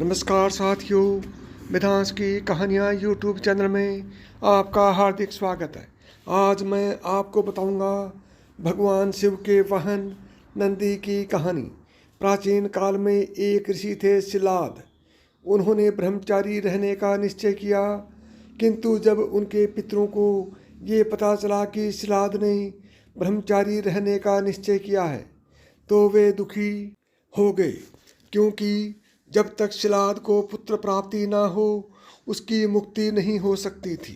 नमस्कार साथियों, मिधांस की कहानियाँ यूट्यूब चैनल में आपका हार्दिक स्वागत है। आज मैं आपको बताऊंगा भगवान शिव के वाहन नंदी की कहानी। प्राचीन काल में एक ऋषि थे शिलाद। उन्होंने ब्रह्मचारी रहने का निश्चय किया, किंतु जब उनके पितरों को ये पता चला कि शिलाद ने ब्रह्मचारी रहने का निश्चय किया है तो वे दुखी हो गए, क्योंकि जब तक शिलाद को पुत्र प्राप्ति न हो उसकी मुक्ति नहीं हो सकती थी।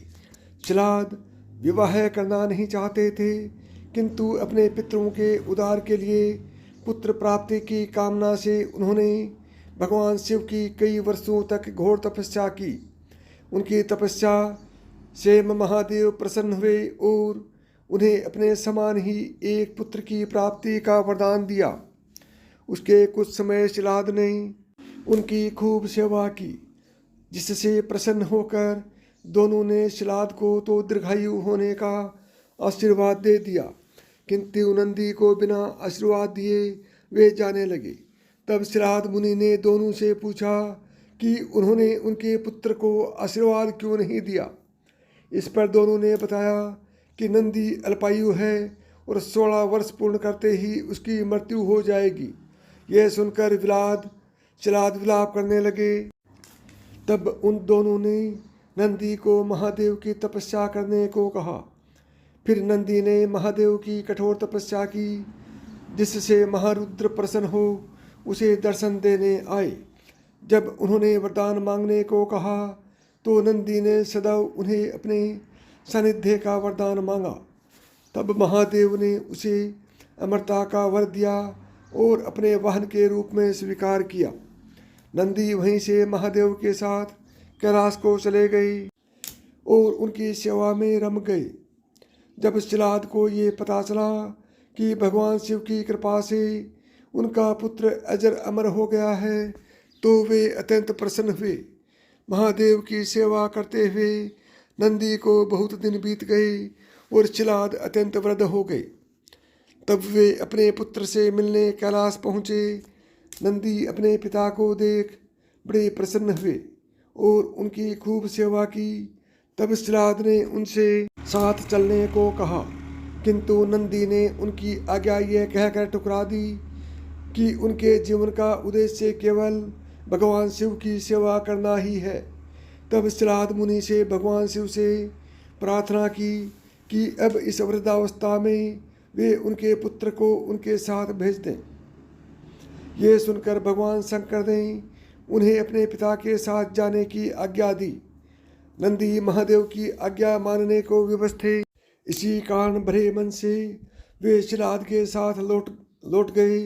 शिलाद विवाह करना नहीं चाहते थे, किंतु अपने पितरों के उद्धार के लिए पुत्र प्राप्ति की कामना से उन्होंने भगवान शिव की कई वर्षों तक घोर तपस्या की। उनकी तपस्या से महादेव प्रसन्न हुए और उन्हें अपने समान ही एक पुत्र की प्राप्ति का वरदान दिया। उसके कुछ समय शिलाद ने उनकी खूब सेवा की, जिससे प्रसन्न होकर दोनों ने शिलाद को तो दीर्घायु होने का आशीर्वाद दे दिया, किंतु नंदी को बिना आशीर्वाद दिए वे जाने लगे। तब शिलाद मुनि ने दोनों से पूछा कि उन्होंने उनके पुत्र को आशीर्वाद क्यों नहीं दिया। इस पर दोनों ने बताया कि नंदी अल्पायु है और 16 वर्ष पूर्ण करते ही उसकी मृत्यु हो जाएगी। यह सुनकर शिलाद विलाप करने लगे। तब उन दोनों ने नंदी को महादेव की तपस्या करने को कहा। फिर नंदी ने महादेव की कठोर तपस्या की, जिससे महारुद्र प्रसन्न हो उसे दर्शन देने आए। जब उन्होंने वरदान मांगने को कहा तो नंदी ने सदैव उन्हें अपने सानिध्य का वरदान मांगा। तब महादेव ने उसे अमरता का वर दिया और अपने वाहन के रूप में स्वीकार किया। नंदी वहीं से महादेव के साथ कैलाश को चले गए और उनकी सेवा में रम गए। जब शिलाद को ये पता चला कि भगवान शिव की कृपा से उनका पुत्र अजर अमर हो गया है तो वे अत्यंत प्रसन्न हुए। महादेव की सेवा करते हुए नंदी को बहुत दिन बीत गए और शिलाद अत्यंत वृद्ध हो गए। तब वे अपने पुत्र से मिलने कैलाश पहुँचे। नंदी अपने पिता को देख बड़े प्रसन्न हुए और उनकी खूब सेवा की। तब शिलाद ने उनसे साथ चलने को कहा, किंतु नंदी ने उनकी आज्ञा यह कहकर ठुकरा दी कि उनके जीवन का उद्देश्य केवल भगवान शिव की सेवा करना ही है। तब शिलाद मुनि से भगवान शिव से प्रार्थना की कि अब इस वृद्धावस्था में वे उनके पुत्र को उनके साथ भेज दें। ये सुनकर भगवान शंकर ने उन्हें अपने पिता के साथ जाने की आज्ञा दी। नंदी महादेव की आज्ञा मानने को विवश थे। इसी कारण भरे मन से वे शिलाद के साथ लौट गए,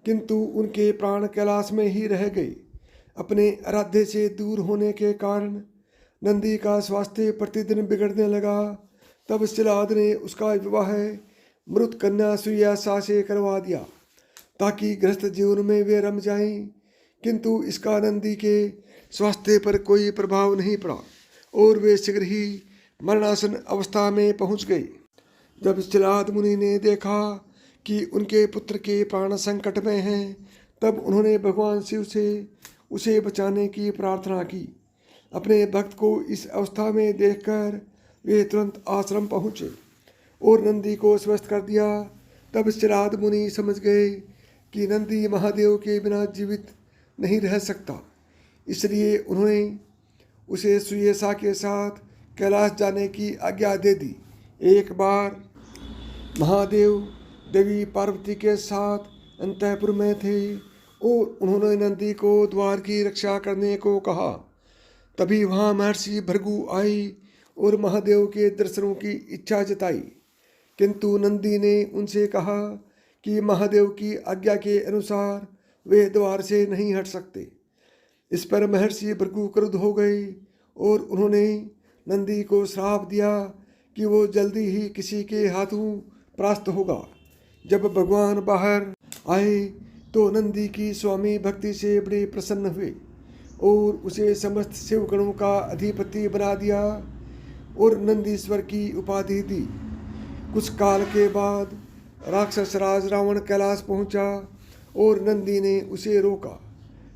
किंतु उनके प्राण कैलाश में ही रह गए। अपने आराध्य से दूर होने के कारण नंदी का स्वास्थ्य प्रतिदिन बिगड़ने लगा। तब शिलाद ने उसका विवाह मृत कन्या सुयासा से करवा दिया, ताकि गृहस्थ जीवन में वे रम जाएं। किंतु इसका नंदी के स्वास्थ्य पर कोई प्रभाव नहीं पड़ा और वे शीघ्र ही मरणासन अवस्था में पहुंच गए। जब शिलाद मुनि ने देखा कि उनके पुत्र के प्राण संकट में हैं, तब उन्होंने भगवान शिव से उसे बचाने की प्रार्थना की। अपने भक्त को इस अवस्था में देखकर वे तुरंत आश्रम पहुँचे और नंदी को स्वस्थ कर दिया। तब शिलाद मुनि समझ गए कि नंदी महादेव के बिना जीवित नहीं रह सकता, इसलिए उन्होंने उसे सुयेसा के साथ कैलाश जाने की आज्ञा दे दी। एक बार महादेव देवी पार्वती के साथ अंतःपुर में थे और उन्होंने नंदी को द्वार की रक्षा करने को कहा। तभी वहाँ महर्षि भृगु आई और महादेव के दर्शनों की इच्छा जताई, किंतु नंदी ने उनसे कहा कि महादेव की आज्ञा के अनुसार वे द्वार से नहीं हट सकते। इस पर महर्षि भृगु क्रुद्ध हो गए और उन्होंने नंदी को श्राप दिया कि वो जल्दी ही किसी के हाथों परास्त होगा। जब भगवान बाहर आए तो नंदी की स्वामी भक्ति से बड़े प्रसन्न हुए और उसे समस्त शिवगणों का अधिपति बना दिया और नंदीश्वर की उपाधि दी। कुछ काल के बाद राक्षस राज रावण कैलाश पहुंचा और नंदी ने उसे रोका।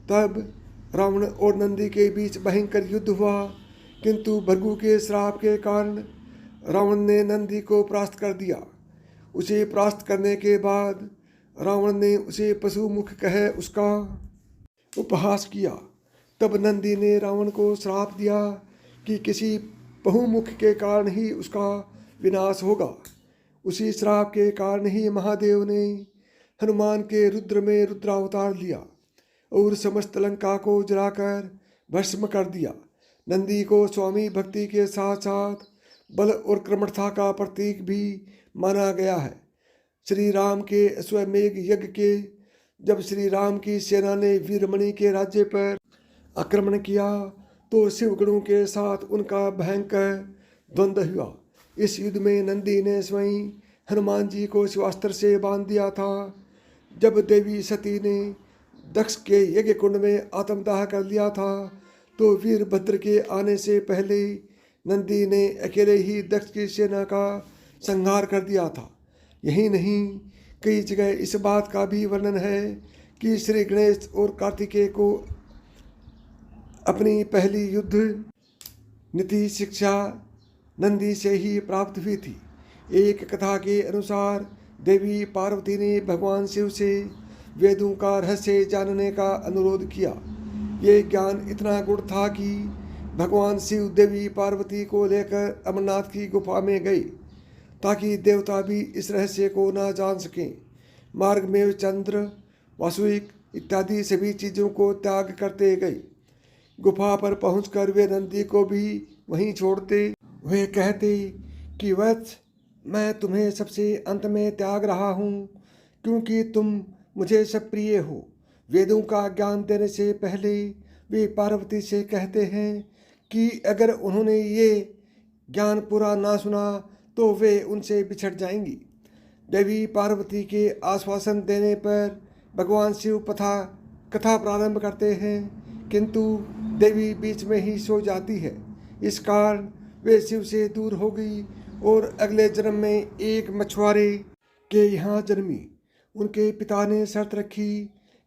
तब रावण और नंदी के बीच भयंकर युद्ध हुआ, किंतु भृगु के श्राप के कारण रावण ने नंदी को परास्त कर दिया। उसे परास्त करने के बाद रावण ने उसे पशु मुख कह उसका उपहास किया। तब नंदी ने रावण को श्राप दिया कि किसी बहुमुख के कारण ही उसका विनाश होगा। उसी श्राप के कारण ही महादेव ने हनुमान के रुद्र में रुद्रावतार लिया और समस्त लंका को जलाकर भस्म कर दिया। नंदी को स्वामी भक्ति के साथ साथ बल और कर्मठता का प्रतीक भी माना गया है। श्री राम के अश्वमेघ यज्ञ के जब श्री राम की सेना ने वीरमणि के राज्य पर आक्रमण किया तो शिवगणों के साथ उनका भयंकर द्वंद्व हुआ। इस युद्ध में नंदी ने स्वयं हनुमान जी को शिवास्त्र से बांध दिया था। जब देवी सती ने दक्ष के यज्ञ कुंड में आत्मदाह कर लिया था तो वीरभद्र के आने से पहले नंदी ने अकेले ही दक्ष की सेना का संहार कर दिया था। यही नहीं, कई जगह इस बात का भी वर्णन है कि श्री गणेश और कार्तिकेय को अपनी पहली युद्ध नीति शिक्षा नंदी से ही प्राप्त हुई थी। एक कथा के अनुसार देवी पार्वती ने भगवान शिव से वेदों का रहस्य जानने का अनुरोध किया। ये ज्ञान इतना गुढ़ था कि भगवान शिव देवी पार्वती को लेकर अमरनाथ की गुफा में गए ताकि देवता भी इस रहस्य को ना जान सकें। मार्ग में चंद्र, वासुक इत्यादि सभी चीज़ों को त्याग करते गए। गुफा पर पहुंचकर वे नंदी को भी वहीं छोड़ते। वे कहते कि वत्स, मैं तुम्हें सबसे अंत में त्याग रहा हूँ क्योंकि तुम मुझे सब प्रिय हो। वेदों का ज्ञान देने से पहले वे पार्वती से कहते हैं कि अगर उन्होंने ये ज्ञान पूरा ना सुना तो वे उनसे बिछड़ जाएंगी। देवी पार्वती के आश्वासन देने पर भगवान शिव कथा प्रारंभ करते हैं, किंतु देवी बीच में ही सो जाती है। इस कारण वे शिव से दूर हो गई और अगले जन्म में एक मछुआरे के यहाँ जन्मी। उनके पिता ने शर्त रखी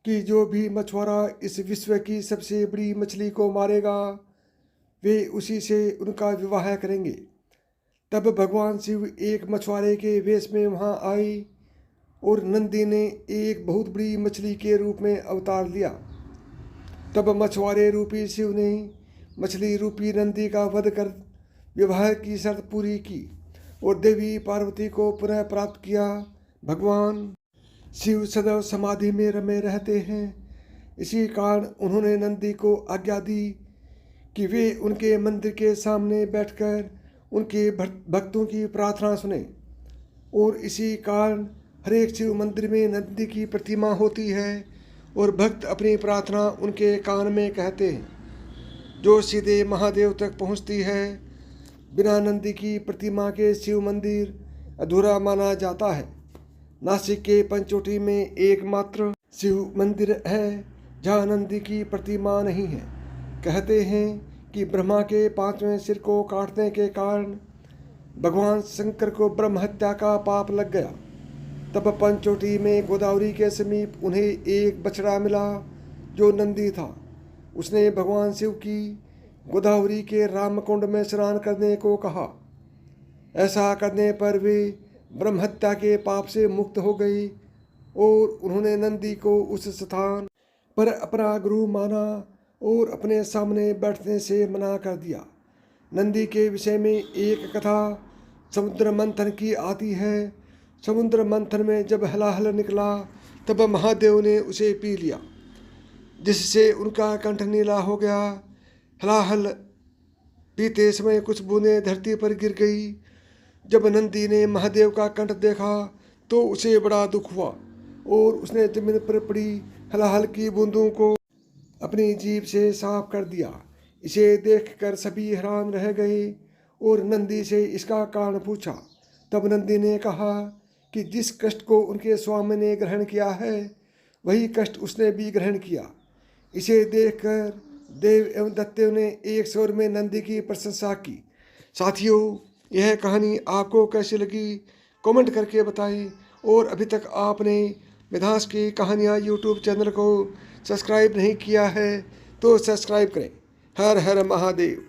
कि जो भी मछुआरा इस विश्व की सबसे बड़ी मछली को मारेगा वे उसी से उनका विवाह करेंगे। तब भगवान शिव एक मछुआरे के वेश में वहाँ आए और नंदी ने एक बहुत बड़ी मछली के रूप में अवतार लिया। तब मछुआरे रूपी शिव ने मछली रूपी नंदी का वध कर विवाह की शर्त पूरी की और देवी पार्वती को पुनः प्राप्त किया। भगवान शिव सदैव समाधि में रमे रहते हैं। इसी कारण उन्होंने नंदी को आज्ञा दी कि वे उनके मंदिर के सामने बैठकर उनके भक्तों की प्रार्थना सुने। और इसी कारण हरेक शिव मंदिर में नंदी की प्रतिमा होती है और भक्त अपनी प्रार्थना उनके कान में कहते हैं, जो सीधे महादेव तक पहुंचती है। बिना नंदी की प्रतिमा के शिव मंदिर अधूरा माना जाता है। नासिक के पंचवटी में एकमात्र शिव मंदिर है जहाँ नंदी की प्रतिमा नहीं है। कहते हैं कि ब्रह्मा के 5वें सिर को काटने के कारण भगवान शंकर को ब्रह्म हत्या का पाप लग गया। तब पंचवटी में गोदावरी के समीप उन्हें एक बछड़ा मिला जो नंदी था। उसने भगवान शिव की गोदावरी के रामकुंड में स्नान करने को कहा। ऐसा करने पर वे ब्रह्म हत्या के पाप से मुक्त हो गए और उन्होंने नंदी को उस स्थान पर अपना गुरु माना और अपने सामने बैठने से मना कर दिया। नंदी के विषय में एक कथा समुद्र मंथन की आती है। समुद्र मंथन में जब हलाहल निकला तब महादेव ने उसे पी लिया, जिससे उनका कंठ नीला हो गया। हलाहल पीते समय कुछ बूंदें धरती पर गिर गई। जब नंदी ने महादेव का कंठ देखा तो उसे बड़ा दुख हुआ और उसने जमीन पर पड़ी हलाहल की बूंदों को अपनी जीभ से साफ कर दिया। इसे देखकर सभी हैरान रह गए और नंदी से इसका कारण पूछा। तब नंदी ने कहा कि जिस कष्ट को उनके स्वामी ने ग्रहण किया है वही कष्ट उसने भी ग्रहण किया। इसे देखकर देव एवं दैत्यों ने एक स्वर में नंदी की प्रशंसा की। साथियों, यह कहानी आपको कैसी लगी कमेंट करके बताएं और अभी तक आपने मिथास की कहानियाँ यूट्यूब चैनल को सब्सक्राइब नहीं किया है तो सब्सक्राइब करें। हर हर महादेव।